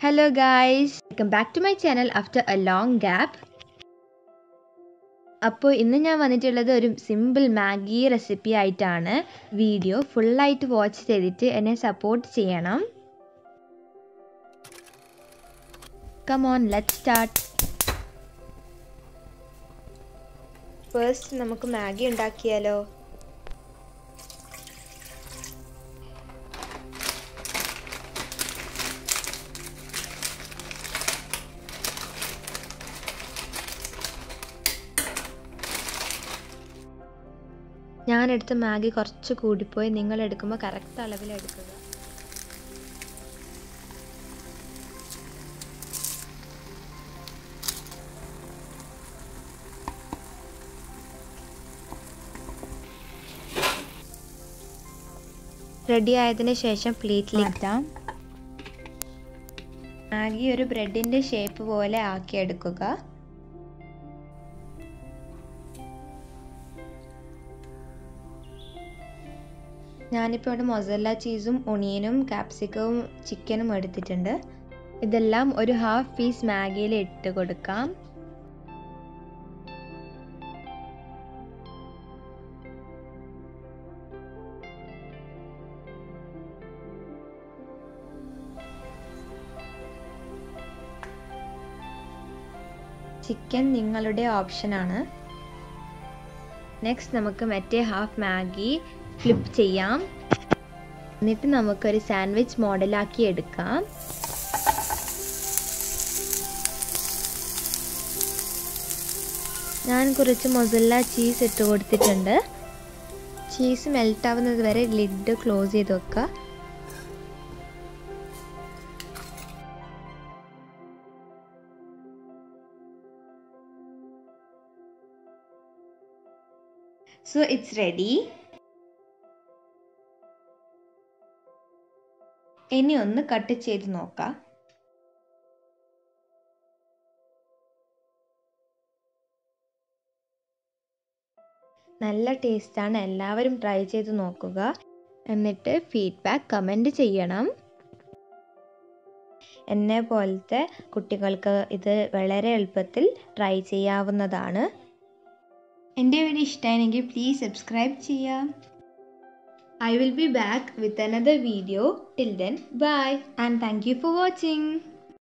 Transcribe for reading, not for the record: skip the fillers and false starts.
Hello guys, welcome back to my channel after a long gap. അപ്പോൾ ഇന്ന് ഞാൻ വന്നിട്ടുള്ളത് ഒരു സിമ്പിൾ മാഗി റെസിപ്പി ആയിട്ടാണ്. വീഡിയോ ഫുൾ ആയിട്ട് വാച്ച് ചെയ്തിട്ട് എന്നെ സപ്പോർട്ട് ചെയ്യണം. Come on, let's start. First നമുക്ക് മാഗി ഉണ്ടാക്കിയാലോ? ഞാനെടുത്ത മാഗി കുറച്ച് കൂടിപ്പോയി. നിങ്ങൾ എടുക്കുമ്പോൾ കറക്റ്റ് അളവിൽ എടുക്കുക. റെഡി ആയതിനു ശേഷം പ്ലേറ്റിലിട്ടാം. മാഗി ഒരു ബ്രെഡിൻ്റെ ഷേപ്പ് പോലെ ആക്കിയെടുക്കുക. ഞാനിപ്പോൾ ഇവിടെ മൊസറല്ല ചീസും ഒണിയനും കാപ്സിക്കവും ചിക്കനും എടുത്തിട്ടുണ്ട്. ഇതെല്ലാം ഒരു ഹാഫ് പീസ് മാഗിയിൽ ഇട്ട് കൊടുക്കാം. ചിക്കൻ നിങ്ങളുടെ ഓപ്ഷനാണ്. നെക്സ്റ്റ് നമുക്ക് മറ്റേ ഹാഫ് മാഗി ഫ്ലിപ്പ് ചെയ്യാം. എന്നിട്ട് നമുക്കൊരു സാൻഡ്വിച്ച് മോഡലാക്കി എടുക്കാം. ഞാൻ കുറച്ച് മൊസറല്ല ചീസ് ഇട്ട് കൊടുത്തിട്ടുണ്ട്. ചീസ് മെൽറ്റ് ആവുന്നത് വരെ ലിഡ് ക്ലോസ് ചെയ്ത് വെക്കുക. So it's ready. ഇനി ഒന്ന് കട്ട് ചെയ്ത് നോക്കാം. നല്ല ടേസ്റ്റാണ്. എല്ലാവരും ട്രൈ ചെയ്ത് നോക്കുക. എന്നിട്ട് ഫീഡ്ബാക്ക് കമൻറ്റ് ചെയ്യണം. എന്നെ പോലത്തെ കുട്ടികൾക്ക് ഇത് വളരെ എളുപ്പത്തിൽ ട്രൈ ചെയ്യാവുന്നതാണ്. എൻ്റെ വീഡിയോ ഇഷ്ടമായെങ്കിൽ പ്ലീസ് സബ്സ്ക്രൈബ് ചെയ്യാം. I will be back with another video. Till then, bye and thank you for watching.